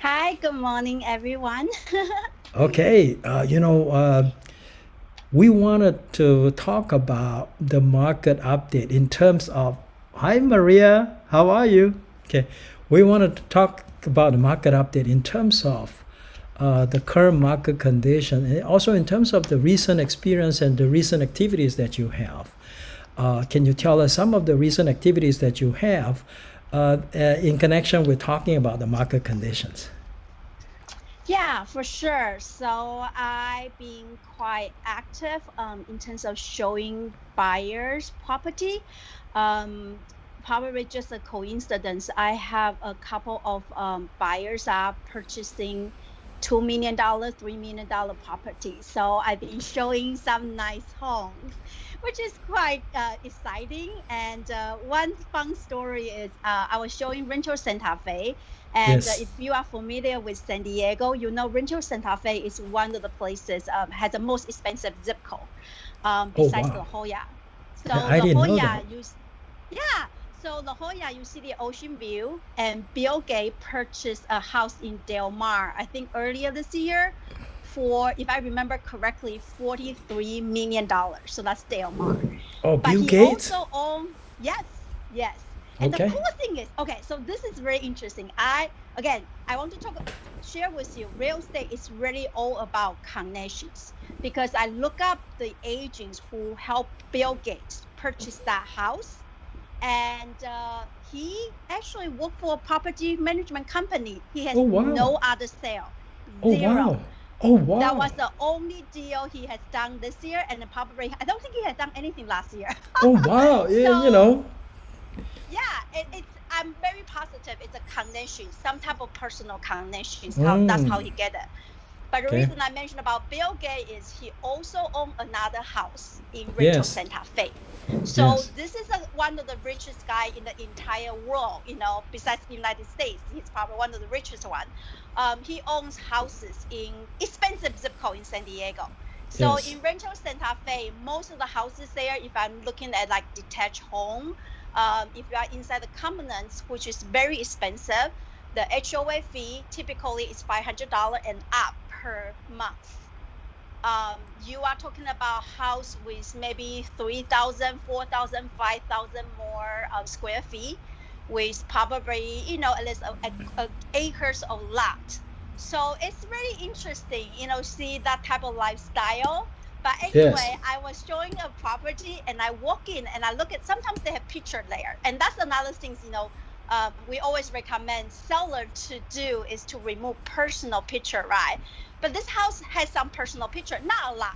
Hi, good morning, everyone. Okay, we wanted to talk about the market update in terms of. Hi, Maria, how are you? Okay, we wanted to talk about the market update in terms of the current market condition and also in terms of the recent experience and the recent activities that you have. Can you tell us some of the recent activities that you have in connection with talking about the market conditions? Yeah, for sure. So I've been quite active in terms of showing buyers property. Um, Probably just a coincidence. I have a couple of buyers are purchasing $2 million, $3 million property. So I've been showing some nice homes, which is quite exciting. And one fun story is I was showing Rancho Santa Fe. And Yes. if you are familiar with San Diego, you know Rancho Santa Fe is one of the places has the most expensive zip code, Oh, besides wow. La Jolla. So I La didn't know Jolla, that. yeah. So La Jolla, you see the ocean view, and Bill Gates purchased a house in Del Mar, I think earlier this year, for, if I remember correctly, $43 million. So that's Del Mar. Oh, But Bill he Gates? also owned, yes, yes. And the Okay. cool thing is, okay, so this is very interesting. I want to share with you, real estate is really all about connections, because I look up the agents who helped Bill Gates purchase that house, and he actually worked for a property management company. He has Oh, wow. no other sale, Oh, wow. zero. Oh, That wow. was the only deal he has done this year, and then probably I don't think he has done anything last year. Oh, wow. Yeah, So yeah, it's I'm very positive. It's a connection, some type of personal connections. How That's how Mm, he get it. But the okay. reason I mentioned about Bill Gates is he also owned another house in Rancho Yes. Santa Fe. So Yes. this is one of the richest guy in the entire world. Besides the United States, he's probably one of the richest one. He owns houses in expensive zip code in San Diego. So Yes. in Rancho Santa Fe, most of the houses there, if I'm looking at like detached home, if you are inside the covenants, which is very expensive, the HOA fee typically is $500 and up per month. You are talking about house with maybe 3,000, 4,000, 5,000 more square feet, with probably at least a acres of lot. So it's really interesting, see that type of lifestyle. But Yes. anyway, I was showing a property and I walk in and I look at, sometimes they have picture there, and that's another thing, we always recommend seller to do is to remove personal picture, right? But this house has some personal picture, not a lot,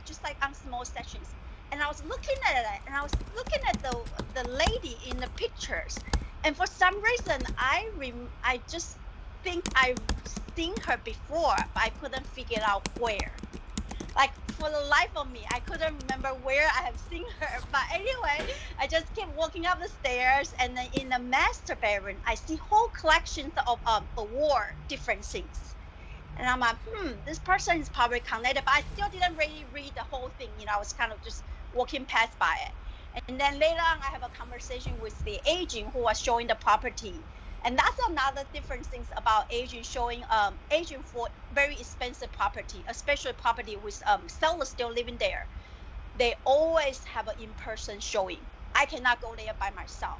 just like on small sections. And I was looking at it, and I was looking at the lady in the pictures, and for some reason, I just think I've seen her before, but I couldn't figure out where. Like, for the life of me, I couldn't remember where I have seen her. But anyway, I just kept walking up the stairs, and then in the master bedroom, I see whole collections of award different things. And I'm like, this person is probably connected, but I still didn't really read the whole thing. I was kind of just walking past by it. And then later on, I have a conversation with the agent who was showing the property. And that's another different things about agent showing agent for very expensive property, especially property with sellers still living there. They always have an in-person showing. I cannot go there by myself.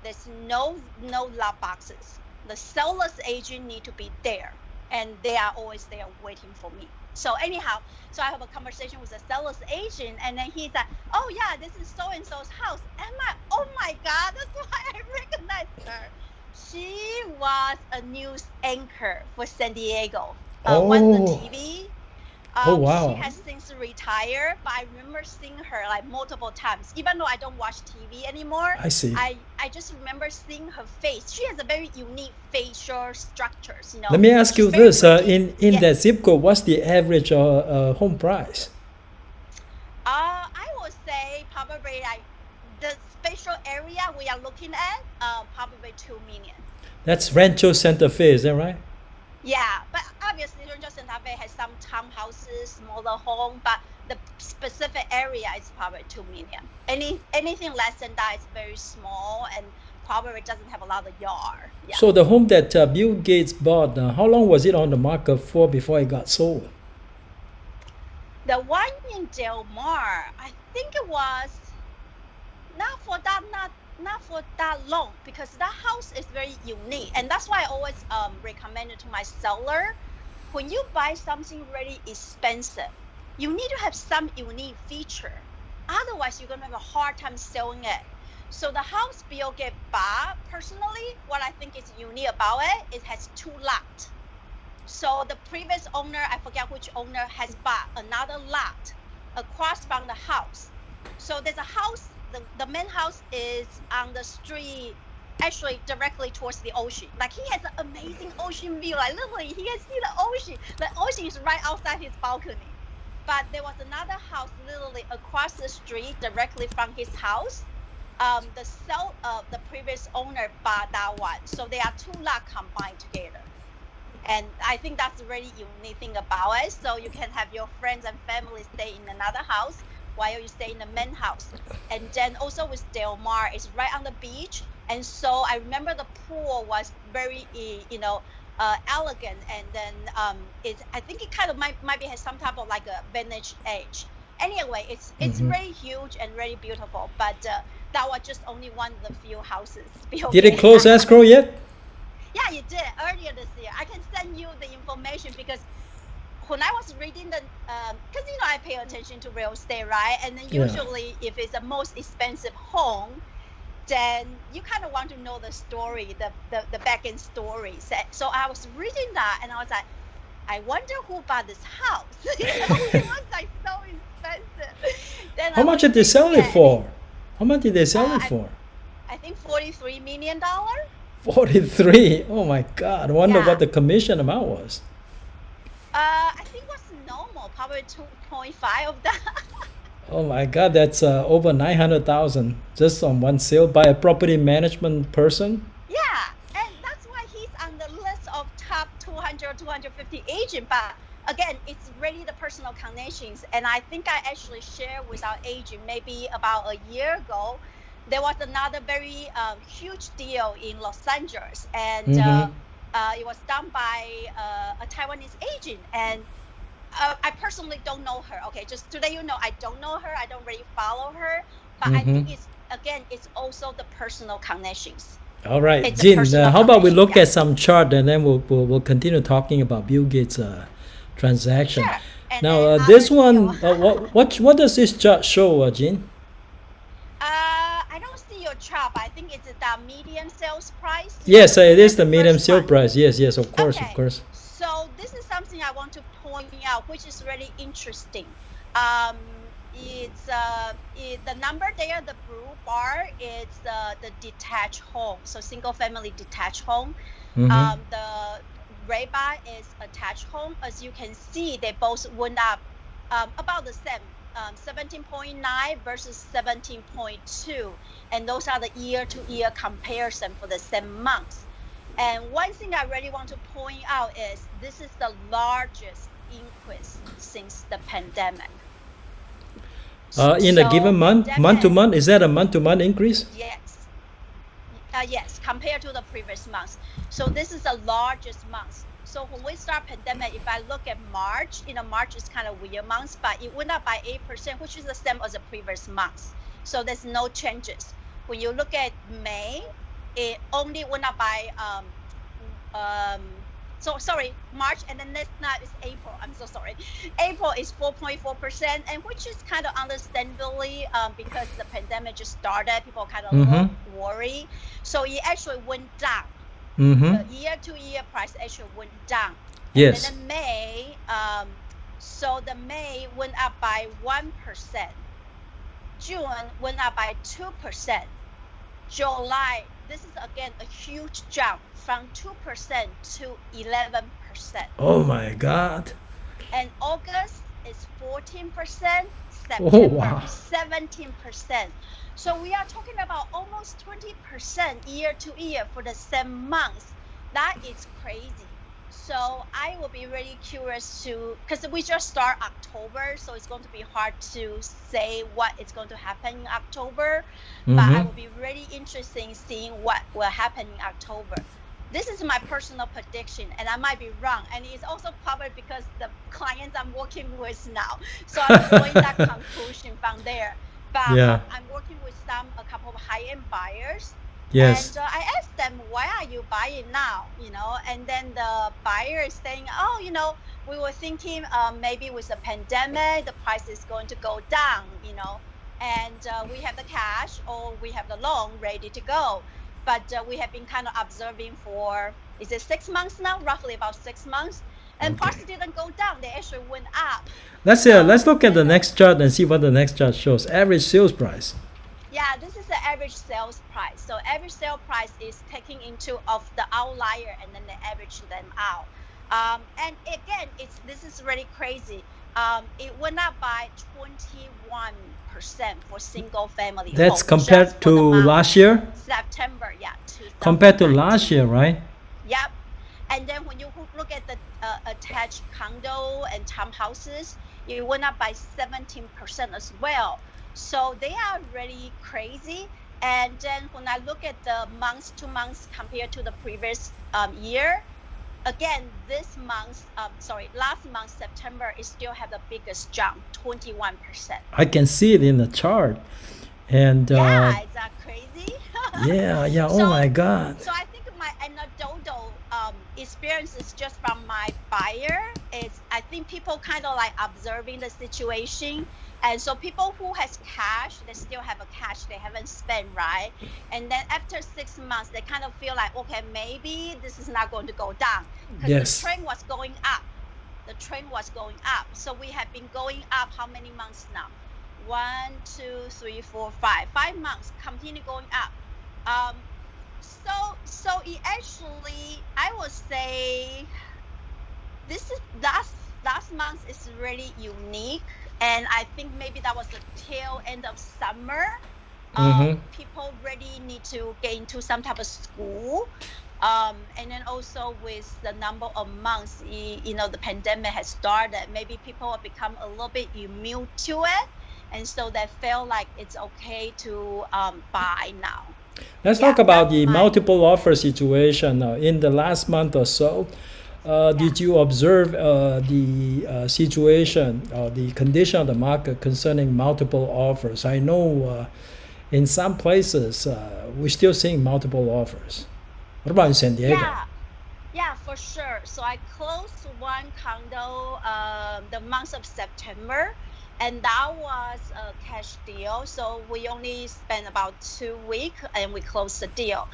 There's no lot boxes. The seller's agent need to be there, and they are always there waiting for me. So anyhow, so I have a conversation with the seller's agent, and then he's like, "Oh yeah, this is so and so's house." And I'm like, "Oh my God, that's why I recognize her." She was a news anchor for San Diego, one of the Oh. TV. Oh, She wow. has since retired, but I remember seeing her like multiple times. Even though I don't watch TV anymore, I see. I just remember seeing her face. She has a very unique facial structures. Let me ask She's you very this. pretty. In that Yes. zip code, what's the average home price? I would say probably like the spatial area we are looking at, probably 2 million. That's Rancho Santa Fe, is that right? Yeah, but obviously Rancho Santa Fe has some townhouses, smaller home, but the specific area is probably 2 million. Anything less than that is very small, and probably doesn't have a lot of yard. Yeah. So the home that Bill Gates bought, how long was it on the market for before it got sold? The one in Del Mar, I think it was not for that long, because that house is very unique, and that's why I always recommend it to my seller. When you buy something really expensive, you need to have some unique feature. Otherwise, you're gonna have a hard time selling it. So the house Bill Gates bought, personally, what I think is unique about it has 2 lots. So the previous owner, I forget which owner, has bought another lot across from the house. So there's a house, the main house is on the street, actually directly towards the ocean. Like, he has an amazing ocean view. Like, literally, he can see the ocean. The ocean is right outside his balcony. But there was another house literally across the street directly from his house. The previous owner bought that one. So they are 2 lots combined together. And I think that's a really unique thing about it. So you can have your friends and family stay in another house while you stay in the main house. And then also with Del Mar, it's right on the beach. And so I remember the pool was very, elegant. And then I think it kind of might has some type of like a vintage edge. Anyway, it's very huge and very beautiful. But that was just only one of the few houses. Did it close escrow yet? Yeah, you did earlier this year. I can send you the information, because when I was reading because I pay attention to real estate, right? And then usually if it's the most expensive home, then you kind of want to know the story, the back end story. So I was reading that, and I was like, I wonder who bought this house. It was like so expensive. Then How much did they sell it for? How much did they sell it for? I think $43 million. 43. Oh my God! I wonder what the commission amount was. I think it was normal, probably 2.5 of that. Oh my God, that's over 900,000 just on one sale by a property management person. Yeah, and that's why he's on the list of top 200, 250 agent. But again, it's really the personal connections. And I think I actually shared with our agent maybe about a year ago. There was another very huge deal in Los Angeles, and it was done by a Taiwanese agent. And I personally don't know her. Okay, just to let you know, I don't know her. I don't really follow her. But I think it's also the personal connections. All right, Jin, how about we look at some chart, and then we'll continue talking about Bill Gates' transaction. Sure. And now, this one, what does this chart show, Jin? I don't see your chart, but I think it's the median sales price. Yes, it is the median sale price. Yes, of course, okay. of course. So this is something I want to point out, which is really interesting. It's the number there, the blue bar, it's the detached home, so single family detached home. The red bar is attached home. As you can see, they both went up about the same. 17.9 versus 17.2, and those are the year-to-year comparison for the same months. And one thing I really want to point out is this is the largest increase since the pandemic. In a given month, month-to-month, is that a month-to-month increase? Yes. Yes, compared to the previous months. So this is the largest month. So when we start pandemic, if I look at March, March is kind of weird month, but it went up by 8%, which is the same as the previous months. So there's no changes. When you look at May, it only went up by, March, and then next night is April. I'm so sorry. April is 4.4%, and which is kind of understandably because the pandemic just started, people kind of worried. So it actually went down. The year-to-year price actually went down. Yes. And then May, so the May went up by 1%. June went up by 2%. July, this is again a huge jump from 2% to 11%. Oh my God. And August is 14%. September 17%. So we are talking about almost 20% year to year for the same month. That is crazy. So I will be really curious to, because we just start October, so it's going to be hard to say what is going to happen in October. But I will be really interested in seeing what will happen in October. This is my personal prediction, and I might be wrong. And it's also probably because the clients I'm working with now. So I'm drawing that conclusion from there. But Yeah. I'm working with a couple of high-end buyers. Yes. And I asked them, why are you buying now? And then the buyer is saying, oh, we were thinking maybe with the pandemic, the price is going to go down, and we have the cash or we have the loan ready to go. But we have been kind of observing for, is it 6 months now? Roughly about 6 months. And prices didn't go down. They actually went up. Let's look at the next chart and see what the next chart shows. Average sales price. Yeah, this is the average sales price. So average sale price is taking into of the outlier and then they average them out. And again, this is really crazy. It went up by 21% for single family. That's homes, compared to last year? September, yeah. Compared to last year, right? Yep. And then when you look at the attached condo and townhouses, it went up by 17% as well. So they are really crazy. And then when I look at the months to months compared to the previous year, again, last month, September, it still have the biggest jump, 21%. I can see it in the chart. And yeah, is that crazy? yeah. Oh my God. So I think my anecdotal experience is just from my buyer. I think people kind of like observing the situation. And so people who has cash, they still have a cash they haven't spent, right? And then after 6 months, they kind of feel like, okay, maybe this is not going to go down. Because the trend was going up. The trend was going up. So we have been going up how many months now? 1, 2, 3, 4, 5. 5 months, continue going up. So it actually, I would say, this is last month is really unique. And I think maybe that was the tail end of summer. People really need to get into some type of school. And then also with the number of months, the pandemic has started, maybe people have become a little bit immune to it. And so they feel like it's okay to buy now. Let's talk about the multiple offer situation. In the last month or so, did you observe the situation or the condition of the market concerning multiple offers? I know in some places we're still seeing multiple offers. What about in San Diego? Yeah, for sure. So I closed one condo the month of September, and that was a cash deal. So we only spent about 2 weeks and we closed the deal.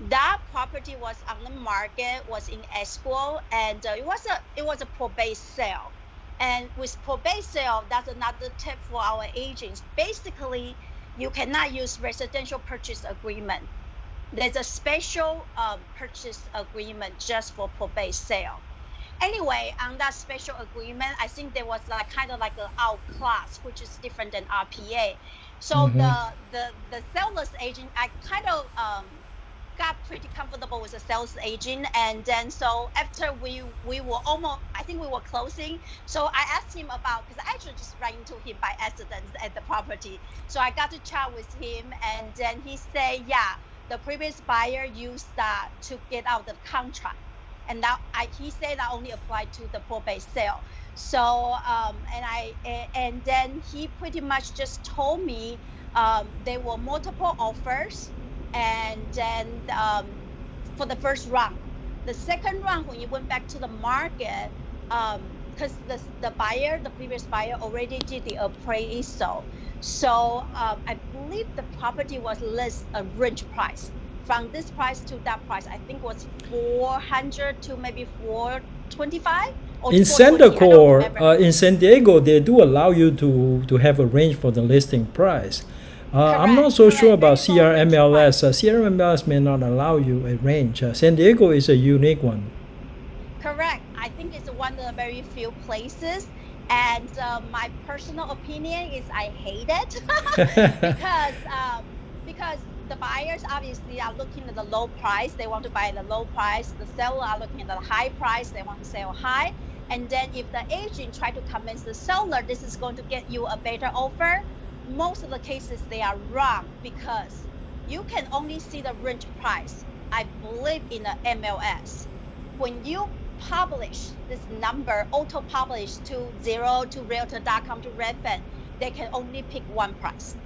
That property was on the market, was in escrow, and it was a probate sale. And with probate sale, that's another tip for our agents. Basically, you cannot use residential purchase agreement. There's a special purchase agreement just for probate sale. Anyway, on that special agreement, I think there was kind of like an outclass, which is different than RPA. So the seller's agent, I kind of got pretty comfortable with the sales agent, and then so after we were almost, I think we were closing, so I asked him about, because I actually just ran into him by accident at the property, so I got to chat with him, and then he said, yeah, the previous buyer used that to get out the contract, and that he said that only applied to the probate sale. So and then he pretty much just told me there were multiple offers. And then for the first round, the second round, when you went back to the market, because the previous buyer already did the appraisal, so I believe the property was list a range price. From this price to that price, I think was 400 to maybe 425. In in San Diego, they do allow you to have a range for the listing price. I'm not so sure about CRMLS. CRMLS may not allow you a range. San Diego is a unique one. Correct. I think it's one of the very few places. And my personal opinion is I hate it because the buyers obviously are looking at the low price. They want to buy at the low price. The seller are looking at the high price. They want to sell high. And then if the agent try to convince the seller this is going to get you a better offer, most of the cases they are wrong, because you can only see the range price, I believe, in the MLS. When you publish this number, auto-publish to Realtor.com, to Redfin, they can only pick one price.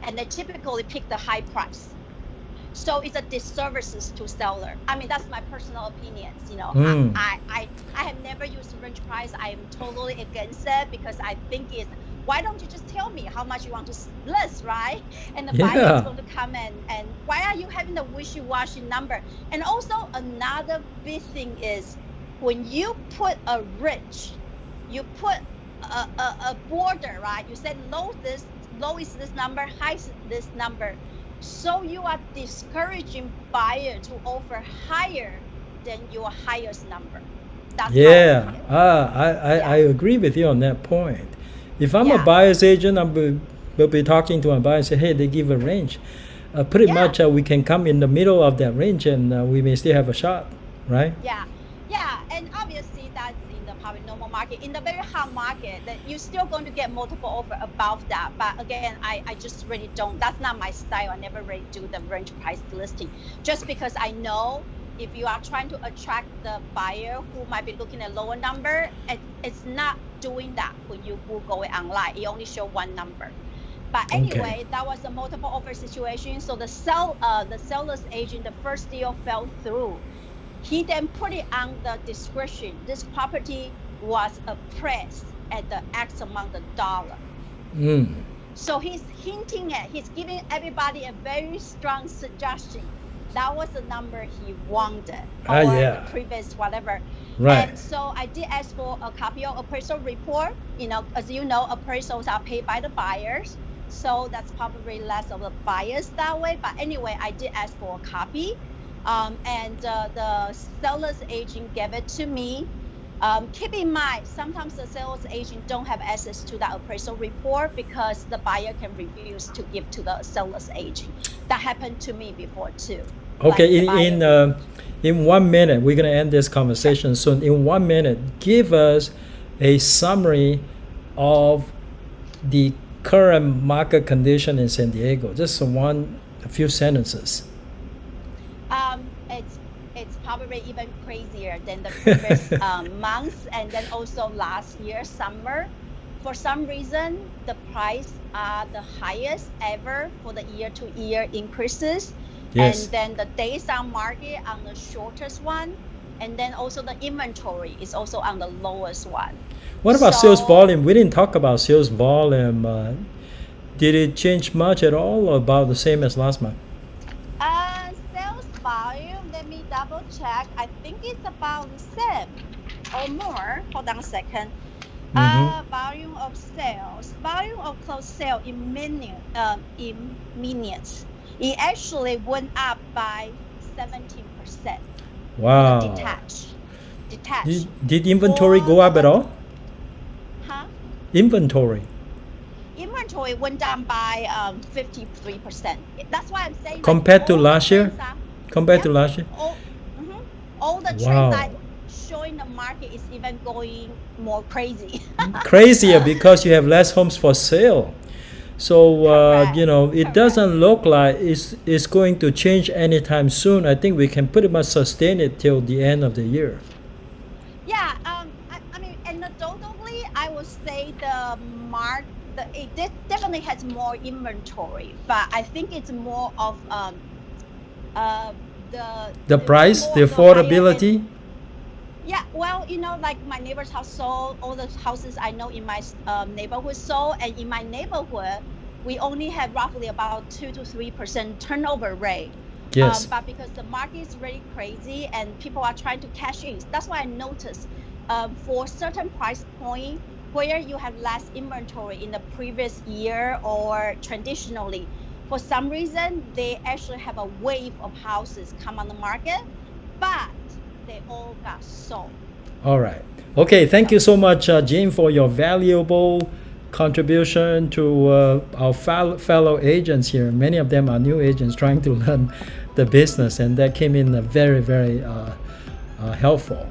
And they typically pick the high price. So it's a disservice to seller. I mean, that's my personal opinions. I have never used range price. I am totally against it, because I think it's, why don't you just tell me how much you want to list, right? And the buyer is going to come in, and why are you having the wishy-washy number? And also another big thing is, when you put a range, you put a border, right? You said low is this number, high is this number. So you are discouraging buyer to offer higher than your highest number. That's I agree with you on that point. If I'm a buyer's agent, will be talking to a buyer and say, hey, they give a range. Pretty much we can come in the middle of that range, and we may still have a shot, right? Yeah, and obviously that's in the probably normal market. In the very hot market, that you're still going to get multiple offer above that. But again, I just really don't. That's not my style. I never really do the range price listing, just because I know if you are trying to attract the buyer who might be looking at lower number, it's not doing that when you Google it online. It only show one number. But anyway, that was a multiple offer situation. So the seller's agent, the first deal fell through. He then put it on the description. This property was appraised at the X amount of dollar. So he's hinting at, he's giving everybody a very strong suggestion. That was the number he wanted, or the previous whatever. Right. And so I did ask for a copy of appraisal report. As you know, appraisals are paid by the buyers. So that's probably less of a bias that way. But anyway, I did ask for a copy. And the seller's agent gave it to me. Keep in mind, sometimes the sales agent don't have access to that appraisal report because the buyer can refuse to give to the seller's agent. That happened to me before too. Okay, in 1 minute, we're gonna end this conversation soon. In 1 minute, give us a summary of the current market condition in San Diego. Just a few sentences. It's probably even crazier than the previous months, and then also last year summer. For some reason, the price are the highest ever for the year-to-year increases. Yes. And then the days on market on the shortest one, and then also the inventory is also on the lowest one. What about sales volume? We didn't talk about sales volume. Did it change much at all, or about the same as last month? Sales volume, let me double check. I think it's about the same or more. Hold on a second. Volume of sales, volume of closed sale in minutes. It actually went up by 17%. Wow. Detached. Did inventory go up at all? Huh? Inventory Went down by 53%. That's why I'm saying. Compared to last year? Compared to last year? All the trends are showing the market is even going more crazy. Crazier because you have less homes for sale. So, it doesn't look like it's going to change anytime soon. I think we can pretty much sustain it till the end of the year. Yeah, I mean, anecdotally, I would say it definitely has more inventory, but I think it's more of the price, the affordability. Yeah, well, like my neighbor's house sold, all the houses I know in my neighborhood sold, and in my neighborhood, we only have roughly about 2 to 3% turnover rate. Yes. But because the market is really crazy and people are trying to cash in, that's why I noticed for certain price point where you have less inventory in the previous year or traditionally, for some reason, they actually have a wave of houses come on the market, but they all got sold. All right. Okay. Thank you so much, Jim, for your valuable contribution to our fellow agents here. Many of them are new agents trying to learn the business, and that came in very, very helpful.